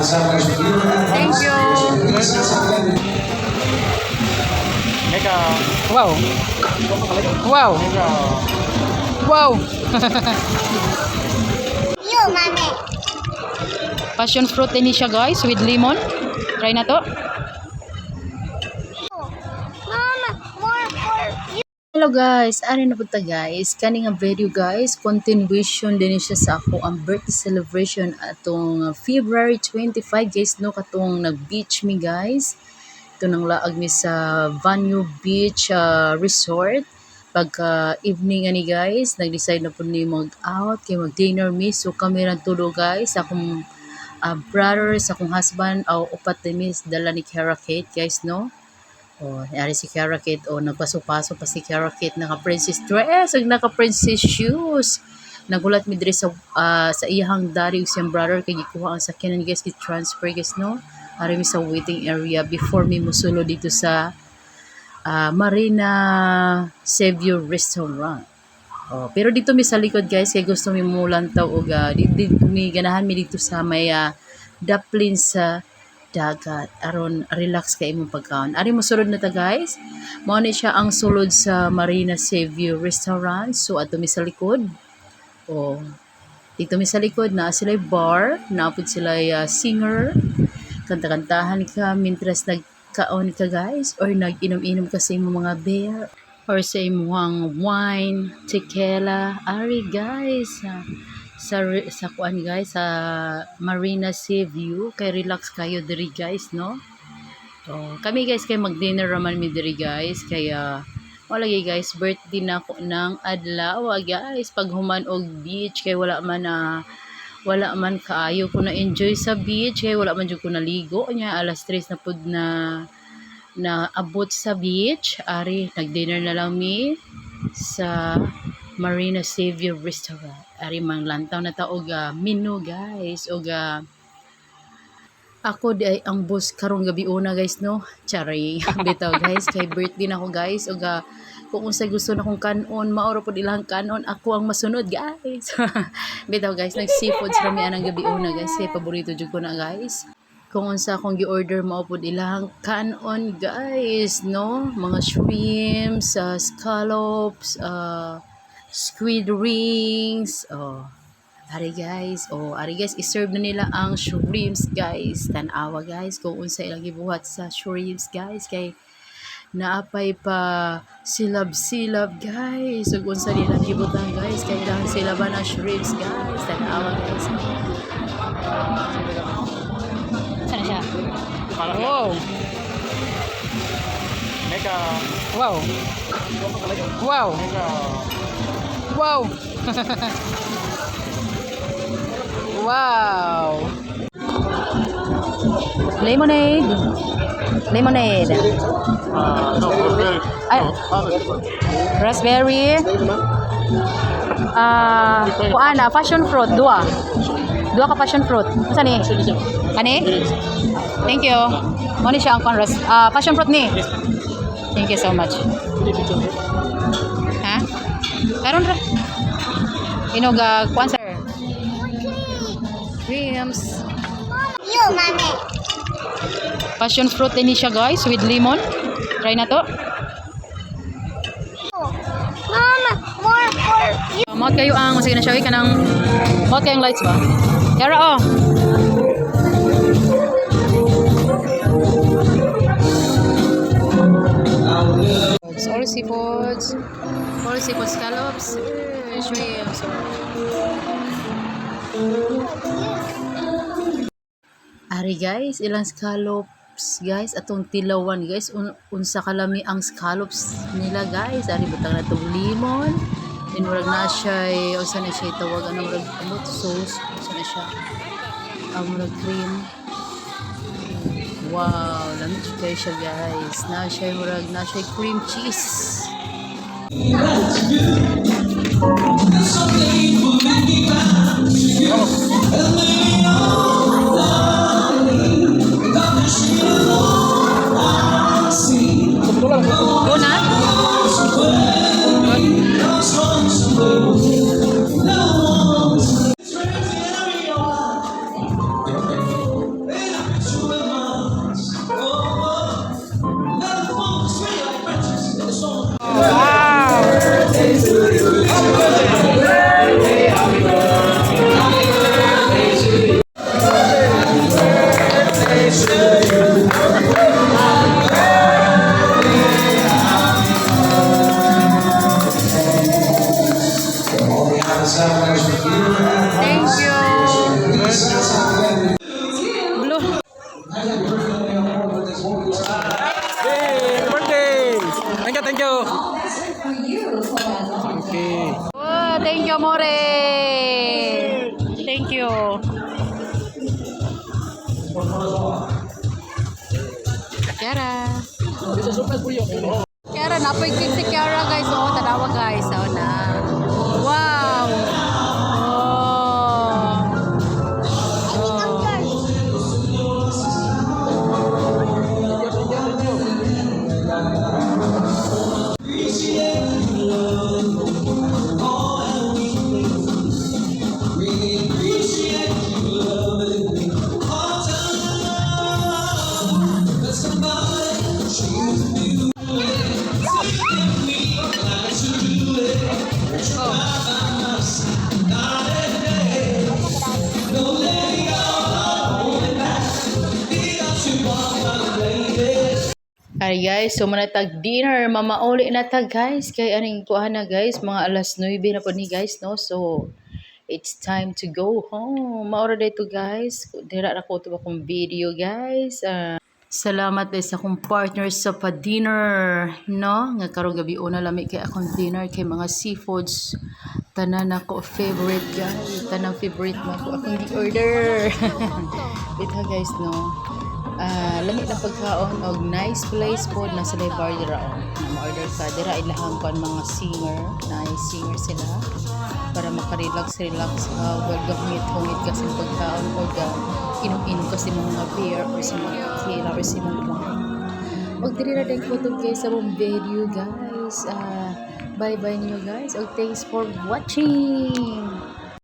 Thank you. Mega. Wow. Wow. Mega. Wow. You, mami. Passion fruit ini siya guys with lemon. Try na to. Mama, more. Hello guys, ano na punta guys? Kani nga video guys, continuation din siya sa ako ang birthday celebration atong February 25 guys no katong nag-beach mi guys. Ito nang laag mi sa Vanyo Beach Resort. Pagka evening ani guys, nag-decide na po ni mag-out kay mag-dinner mi. So kami ra tulo guys, akong brother, sa akong husband, upat ni miss dala ni Kara Kate guys no. Oh, ari si Kara Kate, nagpaso-paso pa si Kara Kate, naka-princess dress, ug naka-princess shoes. Nagulat mi diri sa iyahang daddy ug siyang brother kay gikuha ang sakyanan guys, gi-transfer guys no. Ari mi sa waiting area before mi musulo dito sa Marina Savior Restaurant. Oh, pero dito mi sa likod guys kay gusto mi mulantaw og dito mi ganahan mi dito sa may daplin sa dagat aron relax kay imong pagkaon. Ari mo sulod na ta guys. Mao ni siya ang sulod sa Marina Savior Restaurant. So ato mi sa likod. Oh. Dito mi sa likod na sila bar, naapod sila singer. Kanta-kantahan ka mintras nagkaon ka guys or nag-inom-inom ka sa imong mga beer or sa imong wine, tequila. Ari guys. Sa kuan guys sa Marina Seaview kay relax kayo diri guys no. Kami guys kay mag-dinner raman mi diri guys kaya wala guys birthday na ko ng adlaw guys pag human og beach kay wala man kaayo ko na enjoy sa beach kay wala man jud ko naligo nya alas 3 na pud na abot sa beach. Ari nag-dinner na lang mi sa Marina Savior Restaurant. Ari mang lantaw na ta og menu guys og ako di ay ang boss karong gabi una guys no. Chari bitaw guys kay birthday na ko guys og kung unsay gusto na kong kanon maoro pod ilang kanon ako ang masunod guys. Bitaw guys nag seafood sa mi anang gabi una guys kay paborito jud ko na guys. Kung unsa akong gi-order mao pod ilang kanon guys no, mga shrimps, scallops, squid rings. Ari guys, iserve na nila ang shrimps guys. Tan-awa guys kung unsa ilang gibuhat sa shrimps guys kay naapay pa silab-silab guys. Ug unsa nila gibutan guys kay ilang silaban ang shrimps guys. Tan-awa guys. Sana siya? Wow. Mega. Wow. Wow. Mega. Wow. Wow. Lemonade. Lemonade. No, raspberry. Ay. Raspberry. Kuana, passion fruit, dua ka passion fruit. Saan ni? Kani? Thank you. Mo ni siya ang passion fruit ni. Thank you so much. Ha? Karon ra. Inog kuan sir. Creams. You, mami. Passion fruit ini siya guys with lemon. Try na to. Mama, more. Maot kayo ang sige na siya kanang maot kayong lights ba? Yara all seafoods. All seafood scallops, shrimps. Ari guys, ilang scallops guys atong tilawan guys. Unsa kalami ang scallops nila guys. Ari butang na tong lemon. Then murag na siya, unsa na siya tawag murag sauce, unsa na siya. Murag cream. Wow, lamig kayo siya guys. Na siya cream cheese. Kiara. Kiara, napoy cake si Kiara guys. Oo, tanawa guys. Oo na. Wow! Oh. Ay guys, so manatag dinner, mamauli na tag guys. Kay aning kuha na guys, mga alas 9 na po ni guys, no? So, it's time to go home. Maura dito guys. Dira na ko ito akong video guys. Salamat din sa akong partner sa pa-dinner, no? Nga karong gabi una lami kay akong dinner kay mga seafoods. Tanan ako favorite guys. Tanang favorite mo ako akong gi-order. Ito guys, no? Lami na pagkaon og nice place po na sa bar dira na ma-order ka dira ilahang kon mga singer, nice singer sila para makarelax well gahungit kasi pagkaon o inom-inom kasi mga beer or sa mga tequila or sa mga og diri ra din ko guys sa mong video guys. Bye bye niyo guys og thanks for watching.